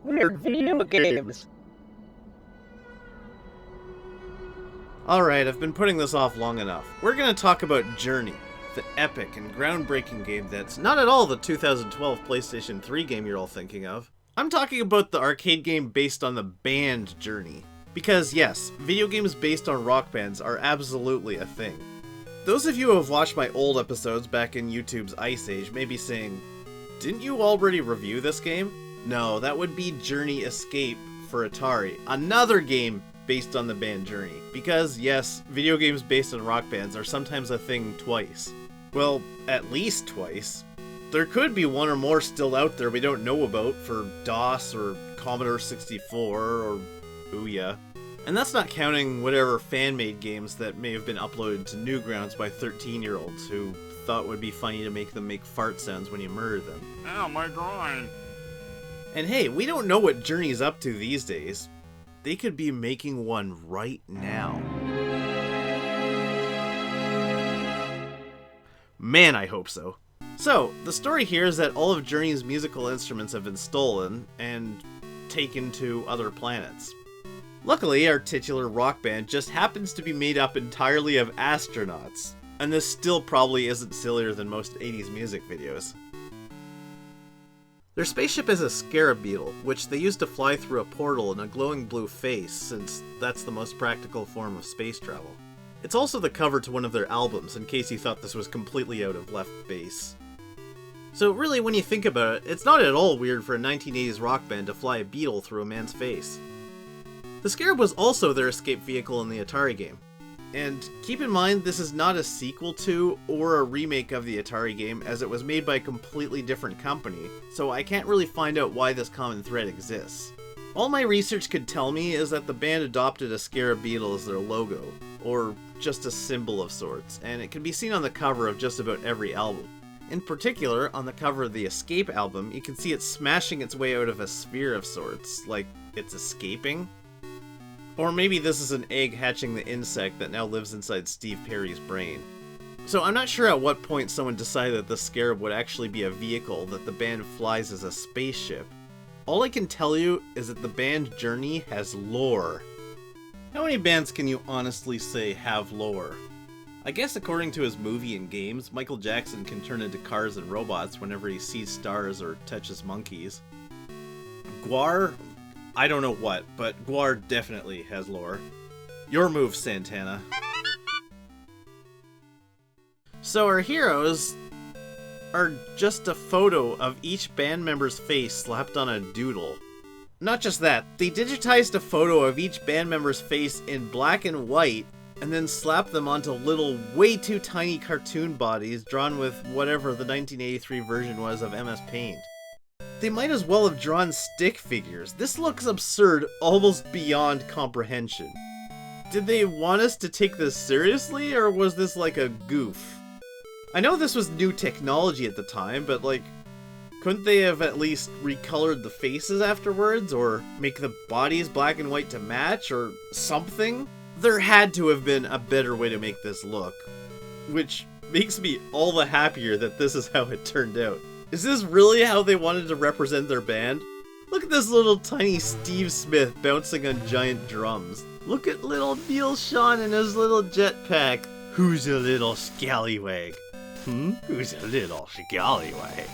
weird video games. Alright, I've been putting this off long enough. We're gonna talk about Journey, the epic and groundbreaking game that's not at all the 2012 PlayStation 3 game you're all thinking of. I'm talking about the arcade game based on the band Journey. Because yes, video games based on rock bands are absolutely a thing. Those of you who have watched my old episodes back in YouTube's Ice Age may be saying, didn't you already review this game? No, that would be Journey Escape for Atari, another game based on the band Journey. Because yes, video games based on rock bands are sometimes a thing twice. Well, at least twice. There could be one or more still out there we don't know about for DOS or Commodore 64 or Ouya. And that's not counting whatever fan-made games that may have been uploaded to Newgrounds by 13-year-olds who thought it would be funny to make them make fart sounds when you murder them. Ow, my groin! And hey, we don't know what Journey's up to these days. They could be making one right now. Man, I hope so. So, the story here is that all of Journey's musical instruments have been stolen and taken to other planets. Luckily, our titular rock band just happens to be made up entirely of astronauts, and this still probably isn't sillier than most 80s music videos. Their spaceship is a scarab beetle, which they use to fly through a portal in a glowing blue face, since that's the most practical form of space travel. It's also the cover to one of their albums, in case you thought this was completely out of left base. So really, when you think about it, it's not at all weird for a 1980s rock band to fly a beetle through a man's face. The Scarab was also their escape vehicle in the Atari game. And keep in mind, this is not a sequel to or a remake of the Atari game, as it was made by a completely different company, so I can't really find out why this common thread exists. All my research could tell me is that the band adopted a Scarab beetle as their logo, or just a symbol of sorts, and it can be seen on the cover of just about every album. In particular, on the cover of the Escape album, you can see it smashing its way out of a sphere of sorts, like it's escaping. Or maybe this is an egg hatching the insect that now lives inside Steve Perry's brain. So I'm not sure at what point someone decided that the Scarab would actually be a vehicle that the band flies as a spaceship. All I can tell you is that the band Journey has lore. How many bands can you honestly say have lore? I guess according to his movie and games, Michael Jackson can turn into cars and robots whenever he sees stars or touches monkeys. Guar? I don't know what, but Guar definitely has lore. Your move, Santana. So our heroes are just a photo of each band member's face slapped on a doodle. Not just that, they digitized a photo of each band member's face in black and white and then slapped them onto little, way too tiny cartoon bodies drawn with whatever the 1983 version was of MS Paint. They might as well have drawn stick figures. This looks absurd, almost beyond comprehension. Did they want us to take this seriously, or was this like a goof? I know this was new technology at the time, but like, couldn't they have at least recolored the faces afterwards, or make the bodies black and white to match, or something? There had to have been a better way to make this look, which makes me all the happier that this is how it turned out. Is this really how they wanted to represent their band? Look at this little tiny Steve Smith bouncing on giant drums. Look at little Neil Sean and his little jetpack. Who's a little scallywag? Who's a little scallywag?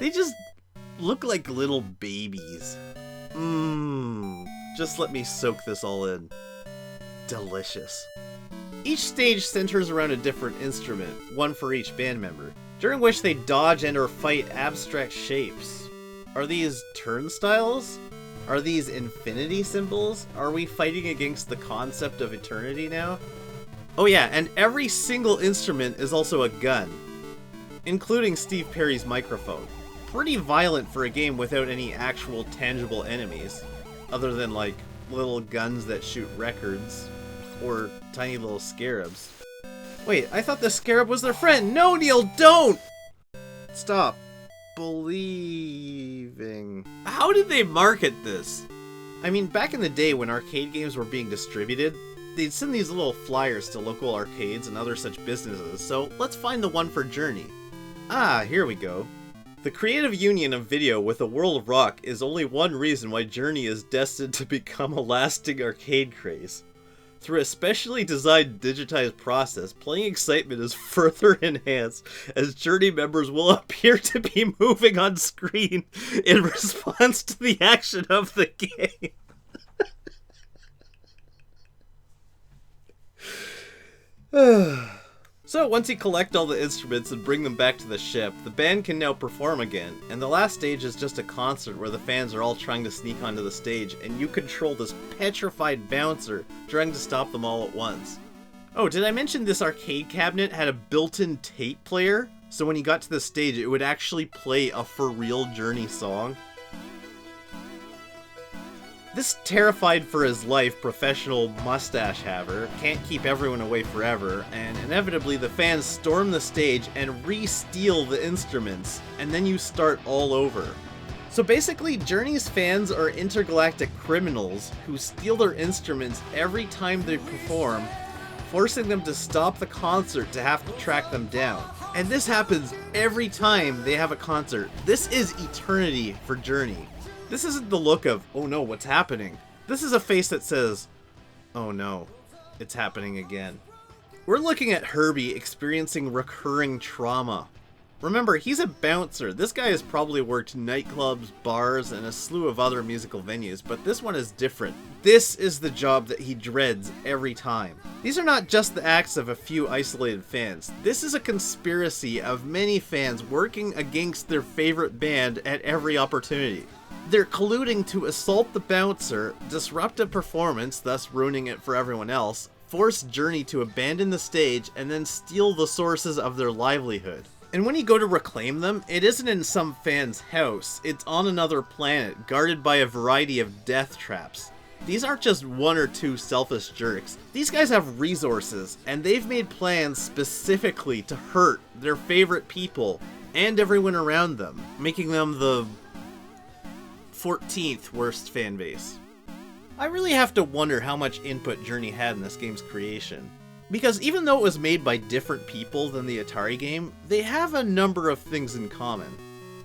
They just look like little babies. Just let me soak this all in. Delicious. Each stage centers around a different instrument, one for each band member, during which they dodge and or fight abstract shapes. Are these turnstiles? Are these infinity symbols? Are we fighting against the concept of eternity now? Oh yeah, and every single instrument is also a gun, including Steve Perry's microphone. Pretty violent for a game without any actual tangible enemies, other than like little guns that shoot records, or tiny little scarabs. Wait, I thought the scarab was their friend! No, Neil, don't! Stop believing. How did they market this? I mean, back in the day when arcade games were being distributed, they'd send these little flyers to local arcades and other such businesses, so let's find the one for Journey. Ah, here we go. The creative union of video with a world of rock is only one reason why Journey is destined to become a lasting arcade craze. Through a specially designed digitized process, playing excitement is further enhanced as Journey members will appear to be moving on screen in response to the action of the game. So once you collect all the instruments and bring them back to the ship, the band can now perform again, and the last stage is just a concert where the fans are all trying to sneak onto the stage, and you control this petrified bouncer trying to stop them all at once. Oh, did I mention this arcade cabinet had a built-in tape player? So when you got to the stage, it would actually play a for-real Journey song. This terrified for his life professional mustache haver can't keep everyone away forever, and inevitably the fans storm the stage and re-steal the instruments, and then you start all over. So basically, Journey's fans are intergalactic criminals who steal their instruments every time they perform, forcing them to stop the concert to have to track them down. And this happens every time they have a concert. This is eternity for Journey. This isn't the look of, oh no, what's happening? This is a face that says, oh no, it's happening again. We're looking at Herbie experiencing recurring trauma. Remember, he's a bouncer. This guy has probably worked nightclubs, bars, and a slew of other musical venues, but this one is different. This is the job that he dreads every time. These are not just the acts of a few isolated fans. This is a conspiracy of many fans working against their favorite band at every opportunity. They're colluding to assault the bouncer, disrupt a performance, thus ruining it for everyone else, force Journey to abandon the stage, and then steal the sources of their livelihood. And when you go to reclaim them, it isn't in some fan's house, it's on another planet, guarded by a variety of death traps. These aren't just one or two selfish jerks. These guys have resources, and they've made plans specifically to hurt their favorite people and everyone around them, making them the 14th worst fan base. I really have to wonder how much input Journey had in this game's creation. Because even though it was made by different people than the Atari game, they have a number of things in common.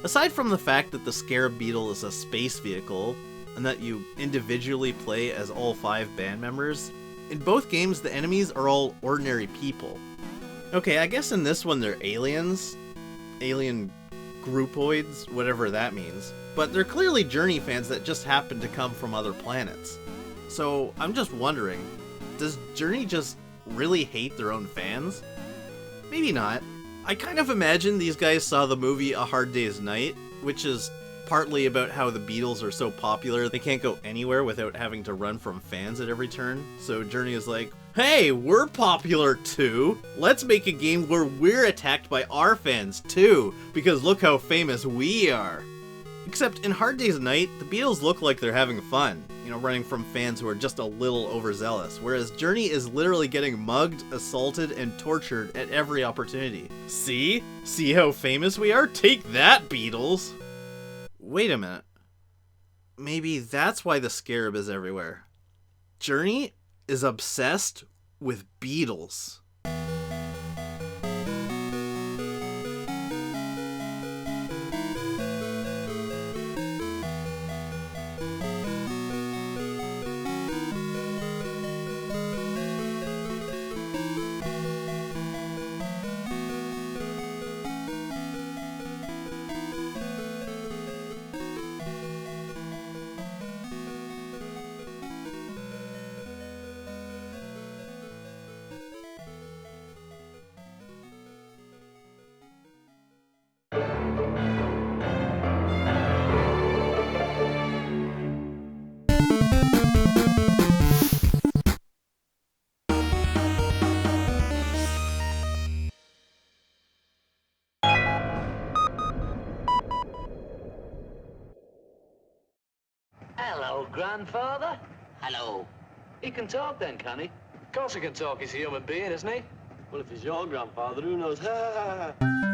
Aside from the fact that the Scarab Beetle is a space vehicle, and that you individually play as all 5 band members, in both games the enemies are all ordinary people. Okay, I guess in this one they're aliens, alien groupoids, whatever that means, but they're clearly Journey fans that just happen to come from other planets. So I'm just wondering, does Journey just really hate their own fans? Maybe not. I kind of imagine these guys saw the movie A Hard Day's Night, which is partly about how the Beatles are so popular they can't go anywhere without having to run from fans at every turn. So Journey is like, hey, we're popular too! Let's make a game where we're attacked by our fans too, because look how famous we are! Except in Hard Day's Night, the Beatles look like they're having fun, running from fans who are just a little overzealous, whereas Journey is literally getting mugged, assaulted, and tortured at every opportunity. See? See how famous we are? Take that, Beatles! Wait a minute. Maybe that's why the Scarab is everywhere. Journey is obsessed with Beatles. Hello, grandfather. Hello. He can talk then, can he? Of course he can talk. He's a human being, isn't he? Well, if he's your grandfather, who knows? Ha ha ha.